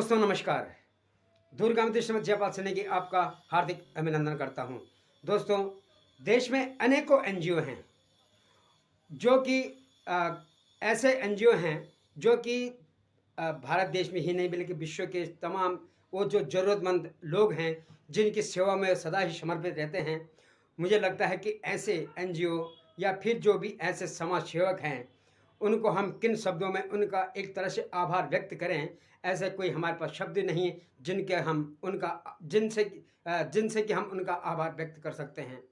दोस्तों नमस्कार। दूरगामी श्रीमद जयपाल सेने की आपका हार्दिक अभिनंदन करता हूं। दोस्तों, देश में अनेकों एनजीओ हैं जो कि ऐसे एनजीओ हैं जो कि भारत देश में ही नहीं बल्कि विश्व के तमाम वो जो ज़रूरतमंद लोग हैं जिनकी सेवा में सदा ही समर्पित रहते हैं। मुझे लगता है कि ऐसे एनजीओ या फिर जो भी ऐसे समाज सेवक हैं उनको हम किन शब्दों में उनका एक तरह से आभार व्यक्त करें, ऐसे कोई हमारे पास शब्द नहीं है जिनके हम उनका जिनसे कि हम उनका आभार व्यक्त कर सकते हैं।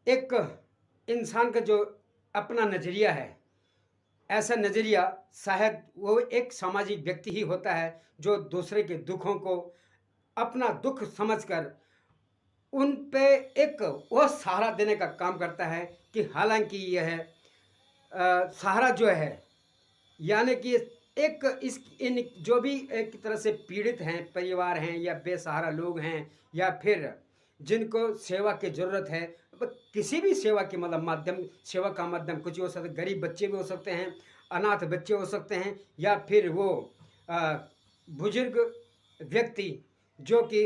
एक इंसान का जो अपना नज़रिया है, ऐसा नज़रिया शायद वो एक सामाजिक व्यक्ति ही होता है जो दूसरे के दुखों को अपना दुख समझकर उन पे एक वह सहारा देने का काम करता है कि हालांकि यह सहारा जो है यानी कि एक इन जो भी एक तरह से पीड़ित हैं परिवार हैं या बेसहारा लोग हैं या फिर जिनको सेवा की ज़रूरत है, किसी भी सेवा के मतलब माध्यम सेवा का माध्यम कुछ भी हो सकता है। गरीब बच्चे भी हो सकते हैं, अनाथ बच्चे हो सकते हैं या फिर वो बुजुर्ग व्यक्ति जो कि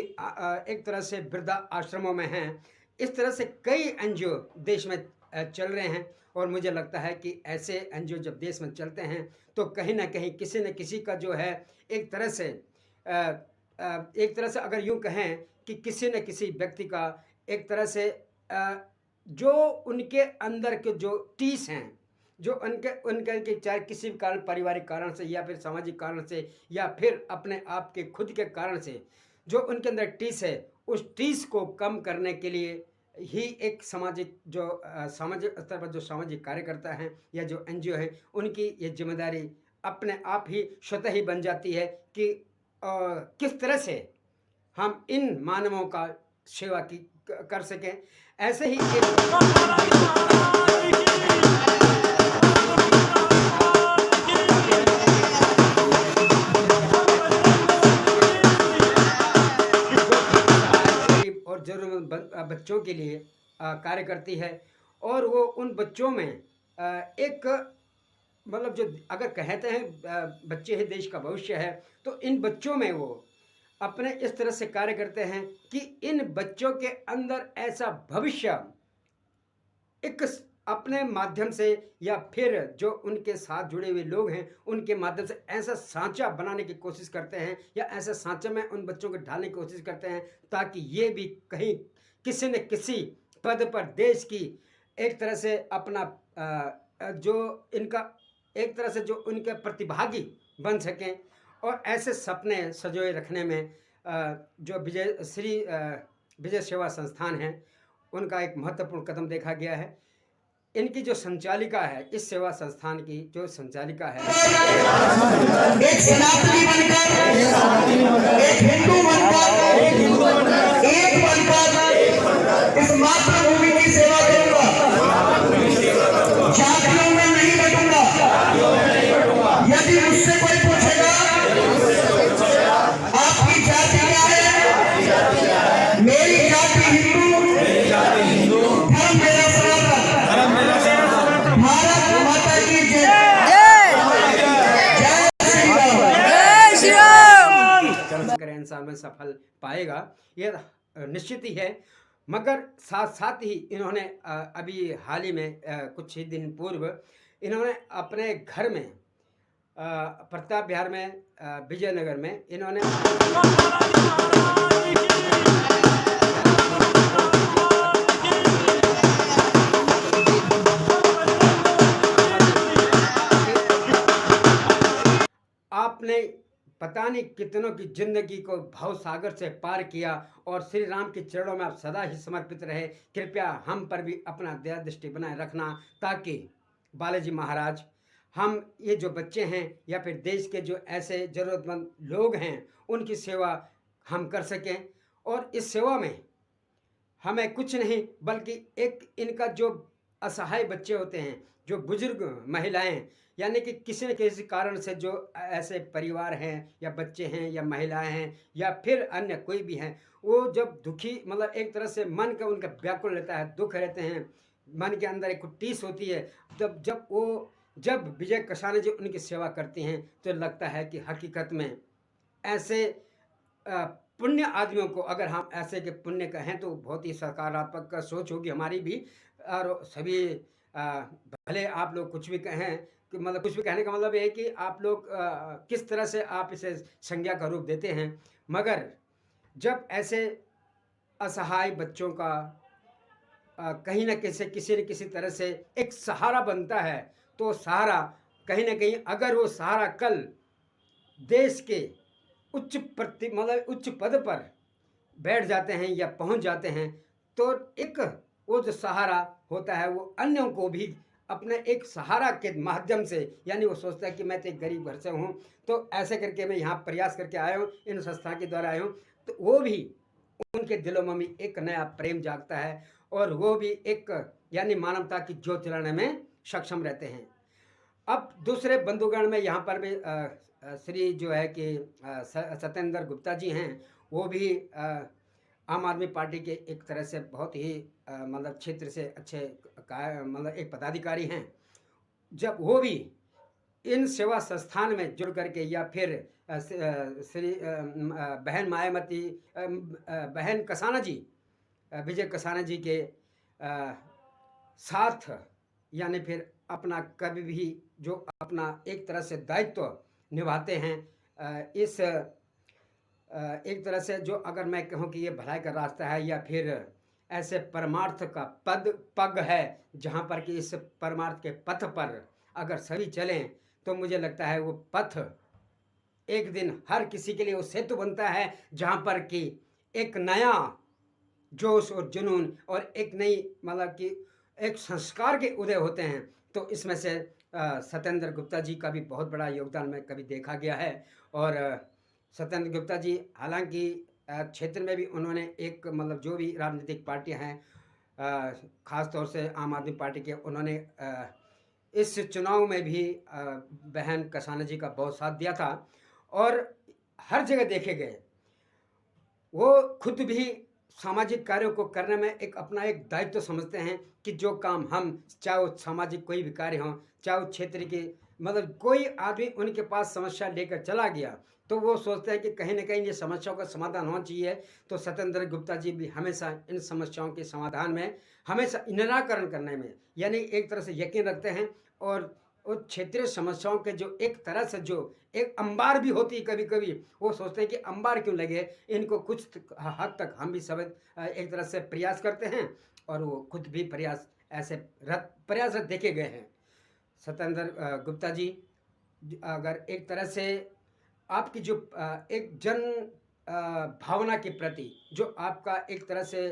एक तरह से वृद्धा आश्रमों में हैं। इस तरह से कई एनजीओ देश में चल रहे हैं और मुझे लगता है कि ऐसे एनजीओ जब देश में चलते हैं तो कहीं ना कहीं किसी न किसी का जो है एक तरह से अगर यूं कहें कि किसी न किसी व्यक्ति का एक तरह से जो उनके अंदर के जो टीस हैं, जो उनके उनके चाहे किसी भी कारण पारिवारिक कारण से या फिर सामाजिक कारण से या फिर अपने आप के खुद के कारण से जो उनके अंदर टीस है, उस टीस को कम करने के लिए ही एक सामाजिक जो सामाजिक स्तर पर जो सामाजिक कार्यकर्ता हैं या जो एनजीओ है उनकी ये जिम्मेदारी अपने आप ही स्वतः ही बन जाती है कि किस तरह से हम इन मानवों का सेवा की कर सकें। ऐसे ही और जरूरतमंद बच्चों के लिए कार्य करती है और वो उन बच्चों में एक मतलब जो अगर कहते हैं बच्चे ही देश का भविष्य है, तो इन बच्चों में वो अपने इस तरह से कार्य करते हैं कि इन बच्चों के अंदर ऐसा भविष्य एक अपने माध्यम से या फिर जो उनके साथ जुड़े हुए लोग हैं उनके माध्यम से ऐसा सांचा बनाने की कोशिश करते हैं या ऐसा सांचा में उन बच्चों को ढालने की कोशिश करते हैं ताकि ये भी कहीं किसी न किसी पद पर देश की एक तरह से अपना जो इनका एक तरह से जो उनके प्रतिभागी बन सकें। और ऐसे सपने सजोए रखने में जो विजय सेवा संस्थान है उनका एक महत्वपूर्ण कदम देखा गया है। इनकी जो संचालिका है, इस सेवा संस्थान की जो संचालिका है, एक सनातनी बनकर, एक हिंदू बनकर, एक बनकर इस मातृभूमि की सेवा करूंगा। जातियों में नहीं बटूंगा। यदि मुझसे कोई पूछेगा आपकी जाति क्या है, मेरी जाति हिंदू, धर्म मेरा सनातन। भारत माता की जय। इंसान में सफल पाएगा ये निश्चित ही है। मगर साथ साथ ही इन्होंने अभी हाल ही में कुछ ही दिन पूर्व इन्होंने अपने घर में प्रताप बिहार में विजयनगर में इन्होंने आपने पता नहीं कितनों की जिंदगी को भव सागर से पार किया और श्री राम के चरणों में आप सदा ही समर्पित रहे। कृपया हम पर भी अपना दया दृष्टि बनाए रखना ताकि बालाजी महाराज हम ये जो बच्चे हैं या फिर देश के जो ऐसे ज़रूरतमंद लोग हैं उनकी सेवा हम कर सकें। और इस सेवा में हमें कुछ नहीं बल्कि एक इनका जो असहाय बच्चे होते हैं, जो बुजुर्ग महिलाएं यानी कि किसी न किसी कारण से जो ऐसे परिवार हैं या बच्चे हैं या महिलाएं हैं या फिर अन्य कोई भी हैं, वो जब दुखी मतलब एक तरह से मन का उनका व्याकुल रहता है, दुख रहते हैं, मन के अंदर एक टीस होती है, तब जब विजय कसाना जी उनकी सेवा करती हैं तो लगता है कि हकीकत में ऐसे पुण्य आदमियों को, अगर हम ऐसे के पुण्य कहें तो बहुत ही सकारात्मक का सोच होगी हमारी भी। और सभी भले आप लोग कुछ भी कहें कि मतलब कुछ भी कहने का मतलब ये है कि आप लोग किस तरह से आप इसे संज्ञा का रूप देते हैं, मगर जब ऐसे असहाय बच्चों का कहीं न किसी न किसी तरह से एक सहारा बनता है, तो सहारा कहीं न कहीं, अगर वो सहारा कल देश के मतलब उच्च पद पर बैठ जाते हैं या पहुंच जाते हैं, तो एक वो जो सहारा होता है वो अन्यों को भी अपने एक सहारा के माध्यम से, यानी वो सोचता है कि मैं तो एक गरीब घर से हूँ, तो ऐसे करके मैं यहाँ प्रयास करके आया हूँ, इन संस्था के द्वारा आया हूँ, तो वो भी उनके दिलों में भी एक नया प्रेम जागता है और वो भी एक यानी मानवता की ज्योत जलाने में सक्षम रहते हैं। अब दूसरे बंधुगण में यहाँ पर भी श्री जो है कि सत्येंद्र गुप्ता जी हैं, वो भी आम आदमी पार्टी के एक तरह से बहुत ही मतलब क्षेत्र से अच्छे मतलब एक पदाधिकारी हैं। जब वो भी इन सेवा संस्थान में जुड़ करके या फिर श्री बहन मायावती बहन कसाना जी, विजय कसाना जी के साथ, यानी फिर अपना कभी भी जो अपना एक तरह से दायित्व निभाते हैं, इस एक तरह से जो अगर मैं कहूँ कि ये भलाई का रास्ता है या फिर ऐसे परमार्थ का पग है, जहाँ पर कि इस परमार्थ के पथ पर अगर सभी चलें तो मुझे लगता है वो पथ एक दिन हर किसी के लिए वो सेतु बनता है, जहाँ पर कि एक नया जोश और जुनून और एक नई मतलब कि एक संस्कार के उदय होते हैं। तो इसमें से सत्येंद्र गुप्ता जी का भी बहुत बड़ा योगदान मैं कभी देखा गया है। और सत्येंद्र गुप्ता जी हालांकि क्षेत्र में भी उन्होंने एक मतलब जो भी राजनीतिक पार्टियां हैं, ख़ास तौर से आम आदमी पार्टी के, उन्होंने इस चुनाव में भी बहन कसाना जी का बहुत साथ दिया था और हर जगह देखे गए वो खुद भी सामाजिक कार्यों को करने में एक अपना एक दायित्व समझते हैं कि जो काम हम, चाहे वो सामाजिक कोई भी कार्य हो, चाहे वो क्षेत्र के मतलब कोई आदमी उनके पास समस्या लेकर चला गया, तो वो सोचते हैं कि कहीं ना कहीं ये समस्याओं का समाधान होना चाहिए। तो सत्येंद्र गुप्ता जी भी हमेशा इन समस्याओं के समाधान में, हमेशा निराकरण करने में यानी एक तरह से यकीन रखते हैं। और उस क्षेत्रीय समस्याओं के जो एक तरह से जो एक अंबार भी होती है, कभी कभी वो सोचते हैं कि अंबार क्यों लगे, इनको कुछ हद तक हम भी सब एक तरह से प्रयास करते हैं और वो खुद भी प्रयास ऐसे प्रयासरत देखे गए हैं। सत्येंद्र गुप्ता जी अगर एक तरह से आपकी जो एक जन भावना के प्रति जो आपका एक तरह से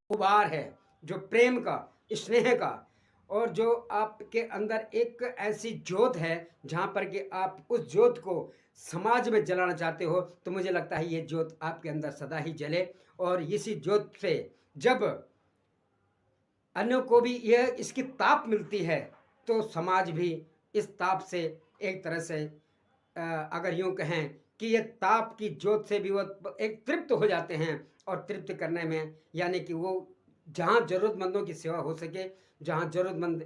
उबार है, जो प्रेम का, स्नेह का, और जो आपके अंदर एक ऐसी ज्योत है जहाँ पर कि आप उस ज्योत को समाज में जलाना चाहते हो, तो मुझे लगता है ये ज्योत आपके अंदर सदा ही जले। और इसी ज्योत से जब अन्यों को भी यह इसकी ताप मिलती है, तो समाज भी इस ताप से एक तरह से अगर यूँ कहें कि ये ताप की ज्योत से भी वो एक तृप्त हो जाते हैं। और तृप्त करने में यानी कि वो जहाँ ज़रूरतमंदों की सेवा हो सके, जहाँ ज़रूरतमंद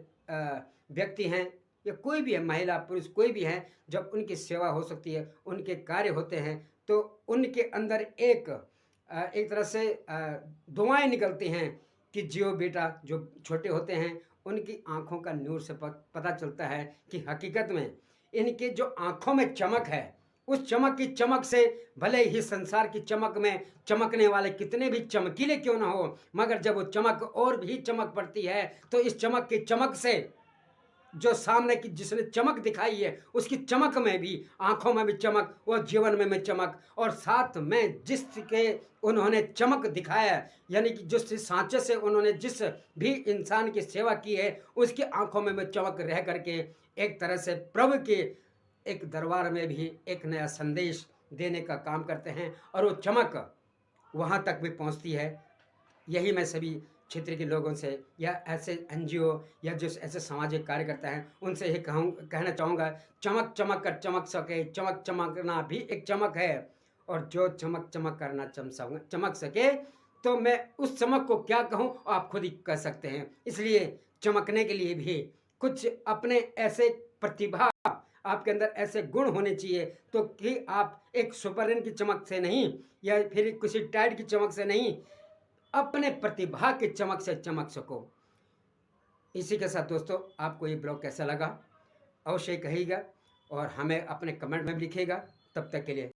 व्यक्ति हैं या कोई भी है, महिला पुरुष कोई भी है, जब उनकी सेवा हो सकती है, उनके कार्य होते हैं, तो उनके अंदर एक तरह से दुआएं निकलती हैं कि जियो बेटा। जो छोटे होते हैं उनकी आंखों का नूर से पता चलता है कि हकीकत में इनके जो आंखों में चमक है, उस चमक की चमक से भले ही संसार की चमक में चमकने वाले कितने भी चमकीले क्यों ना हो, मगर जब वो चमक और भी चमक पड़ती है, तो इस चमक की चमक से जो सामने की जिसने चमक दिखाई है, उसकी चमक में भी, आंखों में भी चमक और जीवन में भी चमक, और साथ में जिसके उन्होंने चमक दिखाया, यानी कि जिस सांचे से उन्होंने जिस भी इंसान की सेवा की है, उसकी आंखों में भी चमक रह करके एक तरह से प्रभु के एक दरबार में भी एक नया संदेश देने का काम करते हैं। और वो चमक वहाँ तक भी पहुँचती है। यही मैं सभी क्षेत्र के लोगों से या ऐसे एनजीओ या जो ऐसे सामाजिक कार्यकर्ता हैं उनसे ही कहना चाहूँगा, चमक चमक कर चमक सके, चमक चमकना भी एक चमक है। और जो चमक चमक करना चमक सके, तो मैं उस चमक को क्या कहूँ, आप खुद ही कह सकते हैं। इसलिए चमकने के लिए भी कुछ अपने ऐसे प्रतिभा आपके अंदर ऐसे गुण होने चाहिए तो कि आप एक सुपरहिट की चमक से नहीं या फिर किसी टाइड की चमक से नहीं, अपने प्रतिभा की चमक से चमक सको। इसी के साथ दोस्तों, आपको ये ब्लॉग कैसा लगा अवश्य कहिएगा और हमें अपने कमेंट में भी लिखिएगा। तब तक के लिए